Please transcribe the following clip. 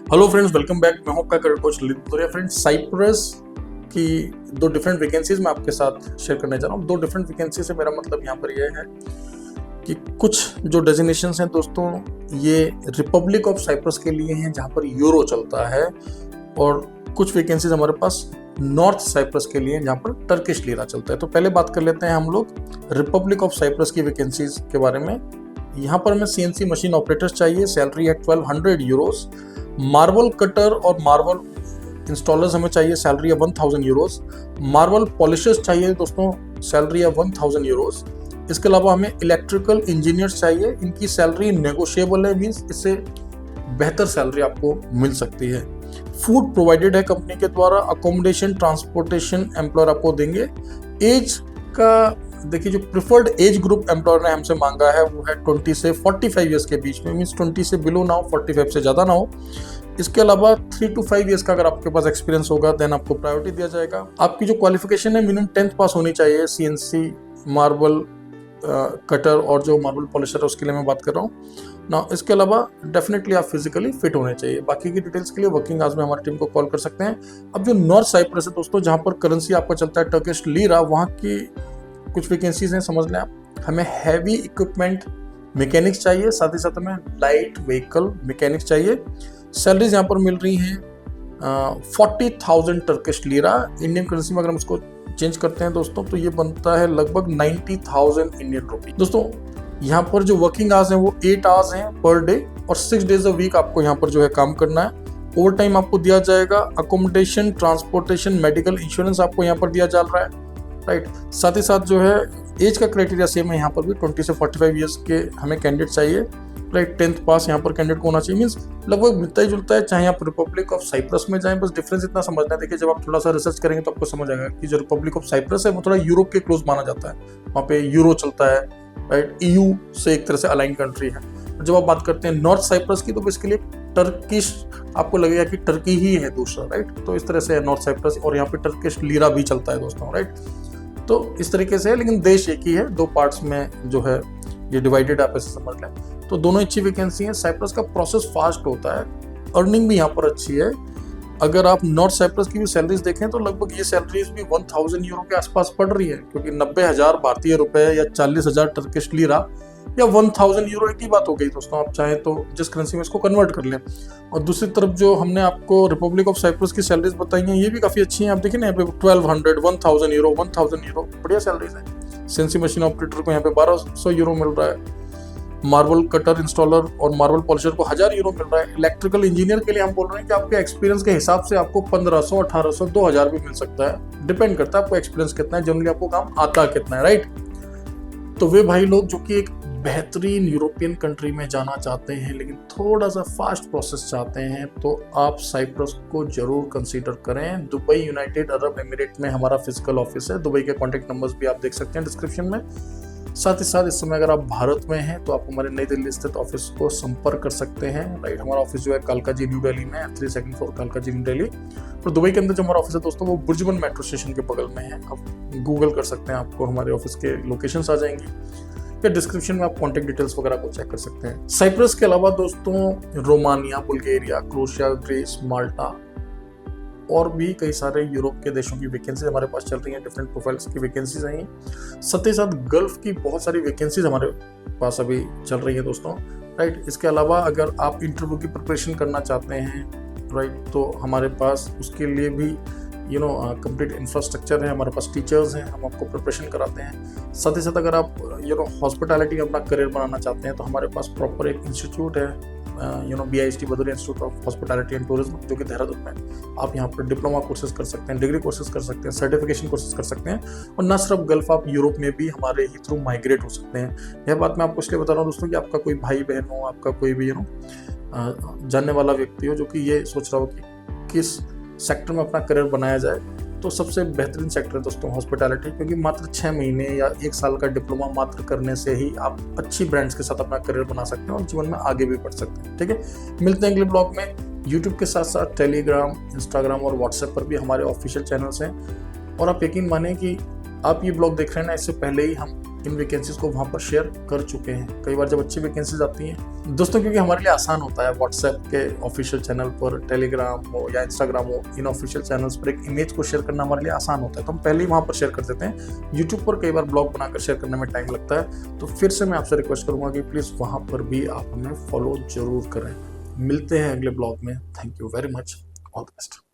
Hello friends, welcome back. मैं हूं आपका career coach Lalit Bhadauria. Friends, Cyprus की दो डिफरेंट वैकेंसीज मैं आपके साथ शेयर करने जा रहा हूं। दो डिफरेंट वैकेंसी से मेरा मतलब यहाँ पर यह है कि कुछ जो डेजिग्नेशंस हैं दोस्तों, ये रिपब्लिक ऑफ साइप्रस के लिए हैं जहाँ पर यूरो चलता है, और कुछ वैकेंसीज हमारे पास नॉर्थ साइप्रस के लिए जहाँ पर टर्किश लीरा चलता है। तो पहले बात कर लेते हैं हम लोग रिपब्लिक ऑफ साइप्रस की वैकेंसीज के बारे में। यहाँ पर हमें सीएनसी मशीन ऑपरेटर्स चाहिए, सैलरी है 1200 यूरोस। मार्बल कटर और मार्बल इंस्टॉलर्स हमें चाहिए, सैलरी है 1000 यूरोस। मार्बल पॉलिशर्स चाहिए दोस्तों, सैलरी है 1000 यूरोस। इसके अलावा हमें इलेक्ट्रिकल इंजीनियर्स चाहिए, इनकी सैलरी नेगोशिएबल है, मीन्स इससे बेहतर सैलरी आपको मिल सकती है। फूड प्रोवाइडेड है कंपनी के द्वारा, अकोमोडेशन ट्रांसपोर्टेशन एम्प्लॉयर आपको देंगे। एज का देखिए, जो प्रिफर्ड एज ग्रुप एम्प्लॉयर ने हमसे मांगा है वो है 20 से 45 ईयर्स के बीच में, मीन्स 20 से बिलो ना हो, 45 से ज़्यादा ना हो। इसके अलावा 3 to 5 ईयर्स का अगर आपके पास एक्सपीरियंस होगा देन आपको प्रायोरिटी दिया जाएगा। आपकी जो क्वालिफिकेशन है मिनिमम 10th पास होनी चाहिए, सीएनसी, मार्बल कटर और जो मार्बल पॉलिशर है उसके लिए मैं बात कर रहा हूँ ना। इसके अलावा डेफिनेटली आप फिजिकली फिट होने चाहिए। बाकी की डिटेल्स के लिए वर्किंग आवर्स में हमारी टीम को कॉल कर सकते हैं। अब जो नॉर्थ साइप्रस है दोस्तों, जहाँ पर करेंसी आपका चलता है टर्किश लीरा, वहाँ की कुछ वैकेंसीज हैं, समझ लें आप। हमें हैवी इक्विपमेंट मैकेनिक्स चाहिए, साथ ही साथ हमें लाइट व्हीकल मैकेनिक्स चाहिए। सैलरीज यहाँ पर मिल रही हैं 40,000 टर्किश लीरा। इंडियन करेंसी में अगर हम उसको चेंज करते हैं दोस्तों तो ये बनता है लगभग 90,000 इंडियन रुपी। दोस्तों, यहाँ पर जो वर्किंग आवर्स हैं वो 8 आवर्स हैं पर डे, और 6 डेज अ वीक आपको यहाँ पर जो है काम करना है। ओवर टाइम आपको दिया जाएगा। अकोमोडेशन, ट्रांसपोर्टेशन, मेडिकल इंश्योरेंस आपको यहाँ पर दिया जा रहा है, राइट। साथ ही साथ जो है एज का क्राइटेरिया सेम है यहाँ पर भी, 20 से 45 ईयर्स के हमें कैंडिडेट चाहिए, राइट। 10th पास यहाँ पर कैंडिडेट को होना चाहिए, मीन्स लगभग मिलता ही जुलता है, चाहे आप रिपब्लिक ऑफ साइप्रस में जाएं। बस डिफरेंस इतना समझना है, देखिए जब आप थोड़ा सा रिसर्च करेंगे तो आपको समझ आएगा कि जो रिपब्लिक ऑफ साइप्रस है वो थोड़ा यूरोप के क्लोज माना जाता है, वहाँ पे यूरो चलता है, राइट। EU से एक तरह से अलाइन कंट्री है। जब आप बात करते हैं नॉर्थ साइप्रस की तो बेसिकली टर्किश आपको लगेगा कि टर्की ही है दूसरा, राइट। तो इस तरह से है नॉर्थ साइप्रस, और यहाँ पे टर्किश लीरा भी चलता है दोस्तों, राइट। तो इस तरीके से है, लेकिन देश एक ही है, दो पार्ट्स में जो है ये डिवाइडेड, आप ऐसे समझ लें। तो दोनों अच्छी वैकेंसी है। साइप्रस का प्रोसेस फास्ट होता है, अर्निंग भी यहाँ पर अच्छी है। अगर आप नॉर्थ साइप्रस की भी सैलरीज देखें तो लगभग ये सैलरीज भी 1000 यूरो के आसपास पड़ रही है, क्योंकि 90,000 भारतीय रुपए या 40,000 टर्किश लीरा या 1000 यूरो एक ही बात हो गई दोस्तों। आप चाहें तो जिस करेंसी में इसको कन्वर्ट कर लें। और दूसरी तरफ जो हमने आपको रिपब्लिक ऑफ साइप्रस की सैलरीज बताई हैं ये भी काफ़ी अच्छी हैं। आप देखिए ना, यहाँ पे 1200, 1000 यूरो, 1000 यूरो, बढ़िया सैलरीज हैं। सीएनसी मशीन ऑपरेटर को यहाँ पे 1200 यूरो मिल रहा है। मार्बल कटर इंस्टॉलर और मार्बल पॉलिशर को 1000 यूरो मिल रहा है। इलेक्ट्रिकल इंजीनियर के लिए हम बोल रहे हैं कि आपके एक्सपीरियंस के हिसाब से आपको 1500, 1800, 2000 भी मिल सकता है, डिपेंड करता है आपको एक्सपीरियंस कितना है, जनरली आपको काम आता कितना है, राइट। तो वे भाई लोग जो कि एक बेहतरीन यूरोपियन कंट्री में जाना चाहते हैं लेकिन थोड़ा सा फास्ट प्रोसेस चाहते हैं, तो आप साइप्रस को जरूर कंसीडर करें। दुबई यूनाइटेड अरब एमिरेट में हमारा फिजिकल ऑफिस है। दुबई के कॉन्टैक्ट नंबर्स भी आप देख सकते हैं डिस्क्रिप्शन में। साथ ही साथ इस समय अगर आप भारत में हैं तो आप हमारे नई दिल्ली स्थित ऑफिस को संपर्क कर सकते हैं, राइट। हमारा ऑफिस जो है कालकाजी न्यू दिल्ली में है, 32nd floor Kalkaji new Delhi. और दुबई के अंदर जो हमारा ऑफिस है दोस्तों वो बुर्जुमन मेट्रो स्टेशन के बगल में है। आप गूगल कर सकते हैं, आपको हमारे ऑफिस के लोकेशंस आ जाएंगी, या डिस्क्रिप्शन में आप कॉन्टैक्ट डिटेल्स वगैरह को चेक कर सकते हैं। साइप्रस के अलावा दोस्तों रोमानिया, बुल्गारिया, क्रोएशिया, ग्रीस, माल्टा और भी कई सारे यूरोप के देशों की वैकेंसीज हमारे पास चल रही हैं। डिफरेंट प्रोफाइल्स की वैकेंसीज आई हैं। साथ ही साथ गल्फ की बहुत सारी वैकेंसीज हमारे पास अभी चल रही है दोस्तों, राइट। इसके अलावा अगर आप इंटरव्यू की प्रिपरेशन करना चाहते हैं, राइट, तो हमारे पास उसके लिए भी कंप्लीट इंफ्रास्ट्रक्चर है, हमारे पास टीचर्स हैं, हम आपको प्रिपरेशन कराते हैं। साथ ही साथ अगर आप हॉस्पिटैलिटी में अपना करियर बनाना चाहते हैं तो हमारे पास प्रॉपर एक इंस्टीट्यूट है, BIST Bhadauria institute of hospitality and tourism, जो कि देहरादून में। आप यहाँ पर डिप्लोमा कोर्सेज कर सकते हैं, डिग्री कोर्सेज कर सकते हैं, सर्टिफिकेशन कोर्सेज कर सकते हैं, और न सिर्फ गल्फ, आप यूरोप में भी हमारे ही थ्रू माइग्रेट हो सकते हैं। यह बात मैं आपको इसलिए बता रहा हूँ दोस्तों कि आपका कोई भाई बहन हो, आपका कोई भी जानने वाला व्यक्ति हो जो कि ये सोच रहा हो कि किस सेक्टर में अपना करियर बनाया जाए, तो सबसे बेहतरीन सेक्टर है दोस्तों हॉस्पिटैलिटी, क्योंकि मात्र 6 महीने या 1 साल का डिप्लोमा मात्र करने से ही आप अच्छी ब्रांड्स के साथ अपना करियर बना सकते हैं और जीवन में आगे भी बढ़ सकते हैं, ठीक है। मिलते हैं अगले ब्लॉग में। यूट्यूब के साथ साथ टेलीग्राम, इंस्टाग्राम और व्हाट्सएप पर भी हमारे ऑफिशियल चैनल्स हैं। और आप यकीन माने कि आप ये ब्लॉग देख रहे हैं ना, इससे पहले ही हम इन वैकेंसीज को वहाँ पर शेयर कर चुके हैं। कई बार जब अच्छी वैकेंसीज आती हैं दोस्तों, क्योंकि हमारे लिए आसान होता है व्हाट्सएप के ऑफिशियल चैनल पर, टेलीग्राम हो या इंस्टाग्राम हो, इन ऑफिशियल चैनल्स पर एक इमेज को शेयर करना हमारे लिए आसान होता है, तो हम पहले ही वहाँ पर शेयर कर देते हैं। यूट्यूब पर कई बार ब्लॉग बनाकर शेयर करने में टाइम लगता है, तो फिर से मैं आपसे रिक्वेस्ट करूँगा कि प्लीज़ वहाँ पर भी आप हमें फॉलो जरूर करें। मिलते हैं अगले ब्लॉग में। Thank you very much, all the best.